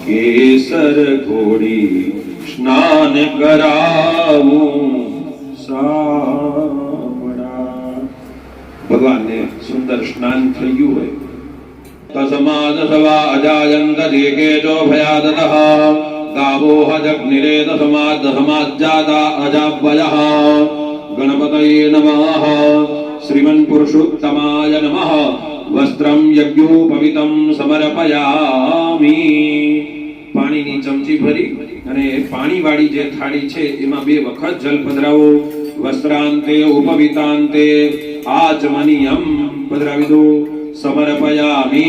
केसर घोड़ी स्नान कराऊं सावड़ा। भगवान ने सुंदर स्नान थયું હોય। तस्माद् सवा अजायन्त जेकेजो भयादतः गावो हजग्निरे तस्माद् तस्माज्जाता अजाव्ययः। गणपतये नमः। श्रीमन्पुरुषोत्तमाय नमः। वस्त्रं यज्ञोपवीतं समर्पयामि। પાણીની ચમચી ભરી અને પાણીવાળી જે થાળી છે એમાં 2 વખત જલ પધરાવો। વસ્ત્રાંતે ઉપવિતાંતે આચમનીયમ પધરાવી દો। સમર્પયામિ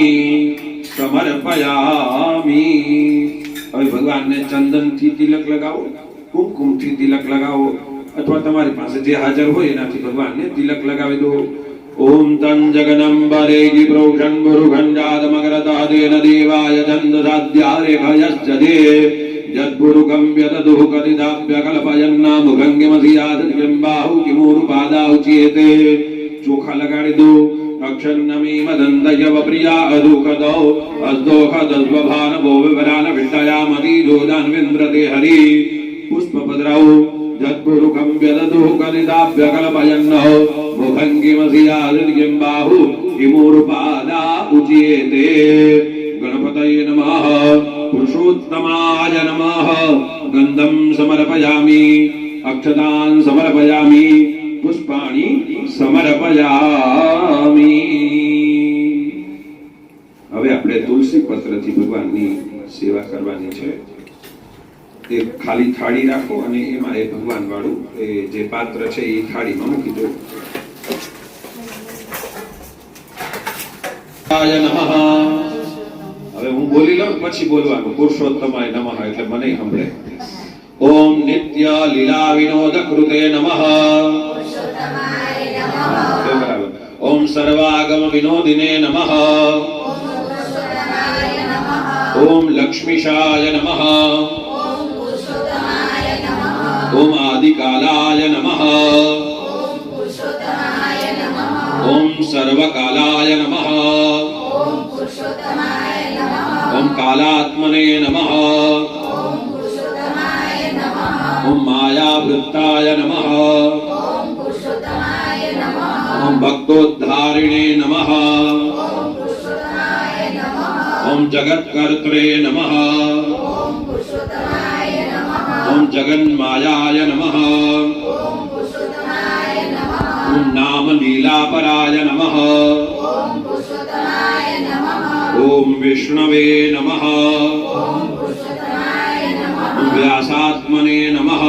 સમર્પયામિ। હવે ભગવાનને ચંદનથી તિલક લગાવો, કુમકુમથી તિલક લગાવો, અથવા તમારી પાસે જે હાજર હોય એનાથી ભગવાનને તિલક લગાવી દો। ओम तं जगदम्बरेगि प्रोषन् गुरुगंजादमगरतादेन देवाय चन्दसाद्यारेखयश्चदे यद्गुरुकं व्यददुः कलिदाभ्यकल्पयन्नामुभङ्गिमसियादृगं बाहु किमूरुपादाहु चेते। चोखा लगाड़ी दो। अक्षन्नमी मदन्दयव प्रिया अदुकदौ अस्तोखदस्वभानवो विवरान विष्टयामति जोदान्विन्द्रते हरि। पुष्प पधराओ। यद्गुरुकं व्यददुः कलिदाभ्यकल्पयन्नः मुखङ्गिमसियादृगं बाहु किमूरुपादा उच्यते। गणपतये नमः। पुरुषोत्तमाय नमः। गन्धं समर्पयामि, अक्षतान् समर्पयामि, पुष्पाणि समर्पयामि। હવે આપણે તુલસી પત્રથી ભગવાનની સેવા કરવાની છે। એક ખાલી થાળી રાખો અને એમાં એ ભગવાન વાળું એ જે પાત્ર છે એ થાળીમાં મૂકી દો। નમઃ। હવે હું બોલી લઉં પછી બોલવાનું। પુરુષોત્તમાય નમઃ એટલે મને સાંભળે। ઓમ નિત્ય લીલા વિનોદ કૃતે નમઃ। બરાબર। ઓમ સર્વાગમ વિનોદિને નમઃ। ઓમ લક્ષ્મીશાય નમઃ। ओम आदिकालाय नमः। ओम सर्वकालाय नमः। ओम कालात्मने नमः। ओम मायावृत्ताय नमः। ओम भक्तोद्धारिणे नमः। ओम जगत्कर्त्रे नमः। ओम जगन्मायाय नमः। ओम नाम लीलापराय नमः। ओम विष्णवे नमः। ओम व्यासात्मने नमः।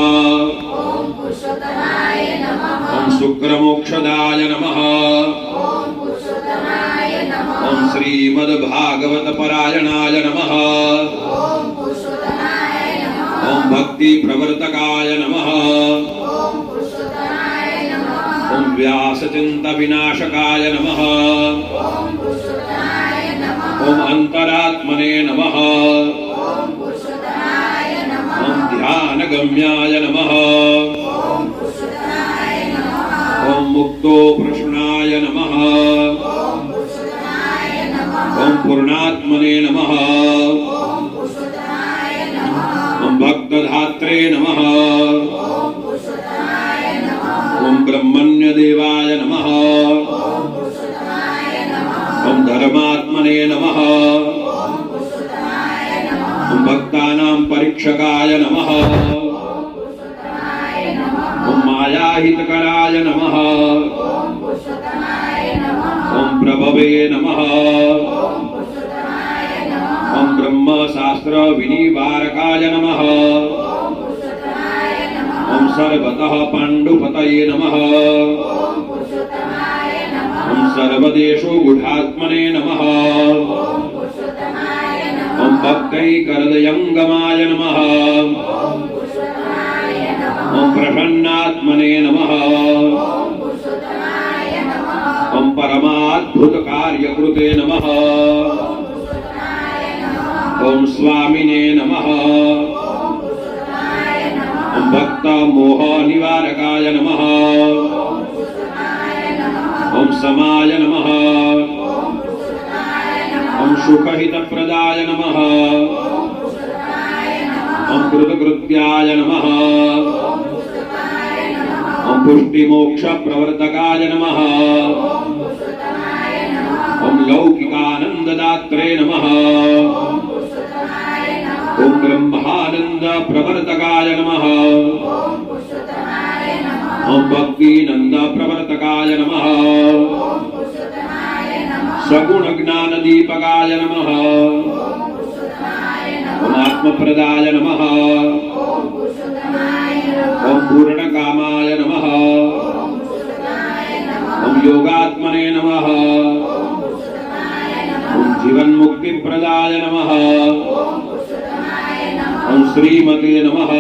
ओम शुक्रमोक्षदाय नमः। ओम श्रीमद्भागवतपरायणाय नमः। ओम भक्ति प्रवर्तकाय नमः। ओम व्यासचिंत विनाशकाय नमः। ओम अंतरात्मने नमः। ओम ध्यानगम्याय नमः। ओम मुक्तो प्रश्नाय नमः। ओम पूर्णात्मने नमः। भक्तधात्रे नमः। ओम ब्रह्मण्य देवाय नमः। ओम धर्मात्मने नमः। ओम भक्तानां परीक्षकाय नमः। ओम मायाहितकराय नमः। ओम प्रभवे नमः। ओम ब्रह्म शास्त्र विनिवारकाय नमः। ओम सर्वतः पांडुपतये नमः। ओम सर्वदेशो गुढात्मने नमः। ओम भक्तैकहृदयंगमाय नमः। ओम प्रसन्नात्मने नमः। ओम परमाद्भुत कार्यकृते नमः। ओम स्वामिने नमः। ओम भक्त मोह निवारकाय नमः। ओम समाय नमः। ओम सुखहितप्रदाय नमः ओम कृतकृत्याय नमः ओम पुष्टिमोक्षप्रवर्तकाय नमः ओम लौकिकानन्ददात्रे नमः ओम ब्रह्मानन्दप्रवर्तकाय नमः ओम भक्तिनन्दप्रवर्तकाय नमः सगुणज्ञानदीपकाय नमः ओम आत्मप्रदाय नमः ओम पूर्णकामाय नमः ओम योगात्मने नमः ओम जीवन्मुक्तिप्रदाय नमः ओम श्रीमते नमः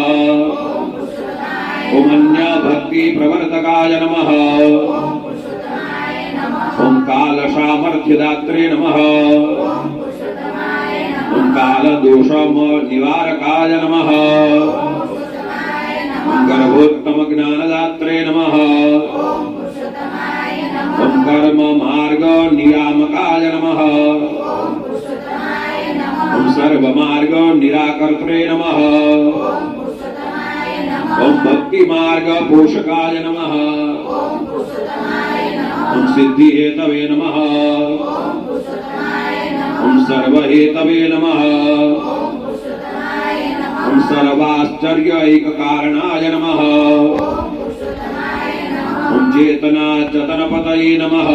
ओम अन्यभक्तिप्रवर्तकाय नमः ओम कालसामर्थ्यदात्रे नमः ओम कालदोषनिवारकाय नमः ओम गर्भोत्तमज्ञानदात्रे नमः ओम कर्ममार्गनियामकाय नमः ओम सर्वमार्गनिराकर्त्रे नमः ओम भक्तिमार्गपोषकाय नमः ओम सिद्धिहेतवे नमः ओम सर्वहेतवे नमः ओम सर्वाश्चर्यैककारणाय नमः ओम चेतनाचतनपतये नमः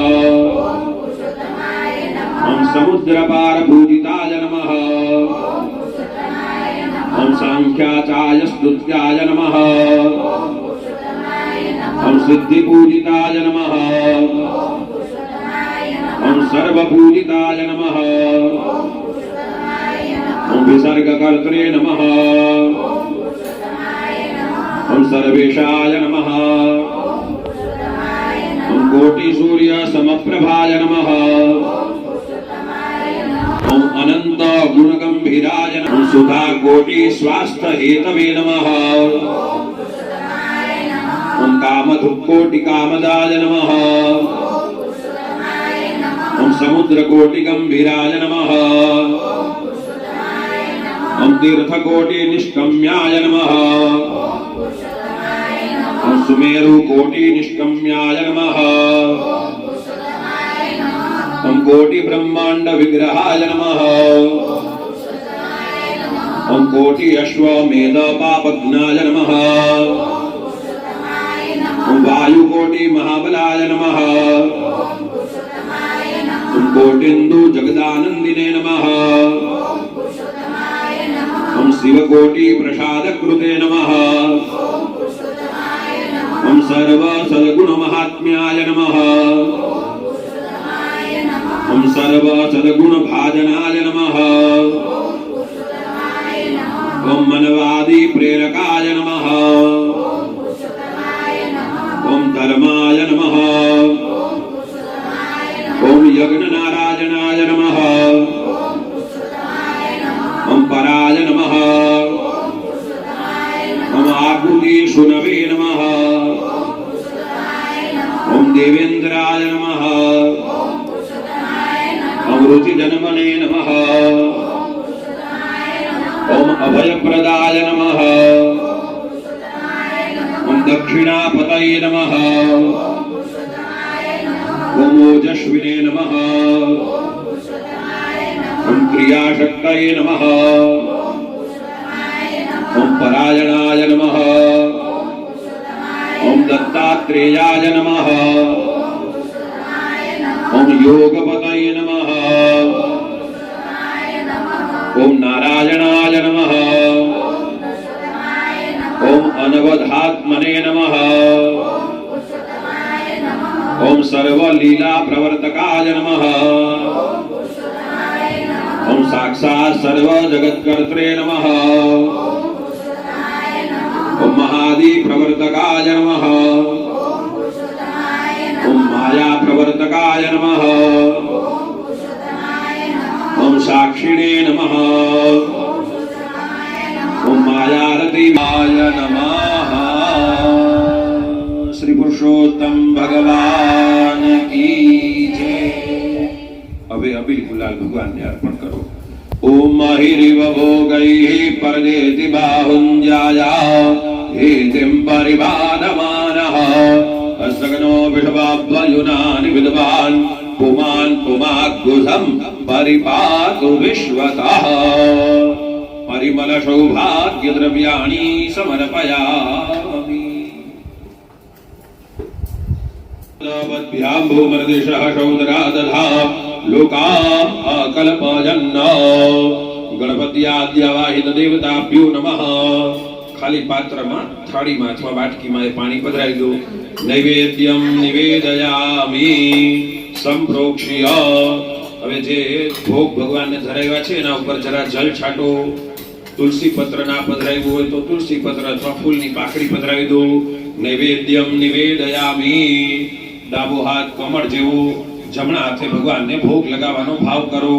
ओम समुद्रपारभूजिताय नमः ओम सांख्याचाय स्तुत्याय नमः ओम सिद्धिपूजिताय नमः ओम सर्वपूजिताय नमः ओम विसर्गकर्त्रे नमः ओम सर्वेशाय नमः ओम कोटिसूर्यसमप्रभाय नमः ओम अनंत गुणगंभीराय नमः ओम सुधा कोटि स्वास्थ्य हेतवे नमः ओम कामधुक्कोटि कामदाय नमः ओम समुद्रकोटि गंभीराय नमः ओम तीर्थकोटि निष्कम्याय नमः ओम सुमेरुकोटि निष्कम्याय नमः ओम कोटि ब्रह्मांड विग्रहाय नमः ओम कोटि अश्वमेध पापघ्नाय नमः ओम वायुकोटि महाबलाय नमः ओम कोटिन्दु जगदानंदिने नमः ओम शिवकोटि प्रसादकृते नमः ओम सर्व सद्गुण महात्म्याय नमः ओम सर्व सद्गुण भाजनाय नमः ओम मनवादी प्रेरकाय नमः ओम धर्माय नमः ओम यज्ञनारायणाय नमः ओम पराय नमः ओम आकुति शुनवे नमः ओम देवेंद्राय नमः ओम रुचिजन्मने नमः ओम अभयप्रदाय नमः ओम दक्षिणापतये नमः ओम ओजस्विने नमः ओम क्रियाशक्तये नमः ओम परायणाय नमः ओम दत्तात्रेयाय नमः ओम योगपतये नमः ओम नारायणाय नमः ओम अनवधात्मने नमः ओम सर्वलीला प्रवर्तकाय नमः ओम साक्षात् सर्व जगत्कर्त्रे नमः ओम महादि प्रवर्तकाय नमः ओम माया प्रवर्तकाय नमः ओम साक्षिणे नमः ओम मायारतिमाय नमः। श्री पुरुषोत्तम भगवान की जय। હવે અબીલ ગુલાલ ભગવાનને અર્પણ કરો. ઓમ માહિરીવ ભોગૈઃ પરદેતિ બાહુંજાયા હેતિમ પરિવાદમાનઃ અસગનો વિષવાભ્યુનાનિ વિદ્વાન પુમાન પુમાગુષમ પરિપાતુ વિશ્વતઃ પરિમલ સૌભાગ્ય દ્રવ્યાણિ સમર્પયામિ. ભૂમર્દેશઃ સૌદરા દધા લોકા અકલ્પજન્ન ગણપત્યાદ્યવાહિત દેવતાભ્યો નમઃ. ખાલી પાત્રમાં થાળીમાં અથવા વાટકીમાં એ પાણી પધરાવી દો. નૈવેદ્યમ નિવેદયામિ સંપ્રોક્ષ્ય. હવે જે ભોગ ભગવાનને ધરાવ્યા છે એના ઉપર જરા જલ છાંટો. તુલસી પત્ર ના પધરાવ્યું હોય તો તુલસી પત્ર અથવા ફૂલની પાકડી પધરાવી દો. નૈવેદ્યમ નિવેદયામિ. ડાબો હાથ કમળ જેવો, જમણા હાથે ભગવાનને ભોગ લગાવવાનો ભાવ કરો.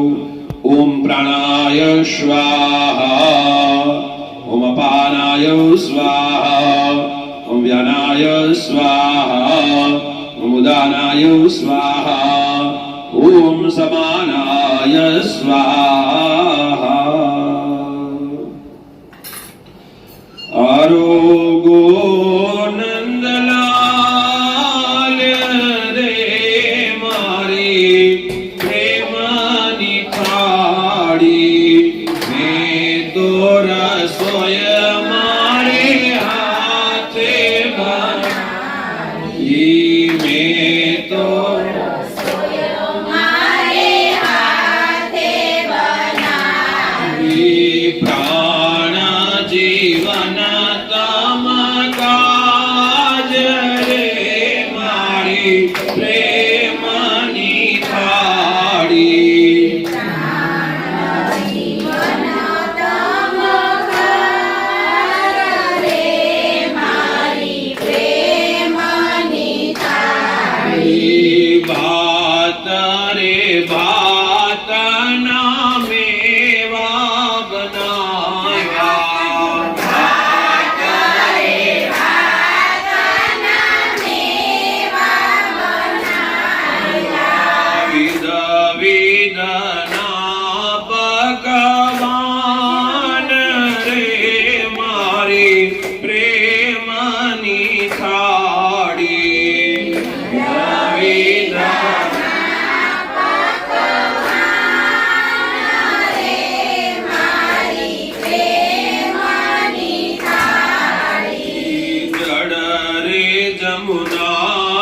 ઓમ પ્રાણાય સ્વાહા, ઓમ અપાનાય સ્વાહા, ઓમ વ્યાનાય સ્વાહા, ઓમ ઉદાનાય સ્વાહા, ઓમ સમાનાય સ્વાહા. આરોગો નંદલાલ રે મારી પ્રેમની થાળી. મેં તો રસોય મારે હાથે બનાવી. મેં તો પ્રાણ જીવન તમ કાજ રે મારી પ્રેમની થાળી. ભાત રે ભાત ના મેવા બનાવ્યા. વિધ વિધના પકવાન રે મારી પ્રેમની થાળી. જડ રે જમુનાજીની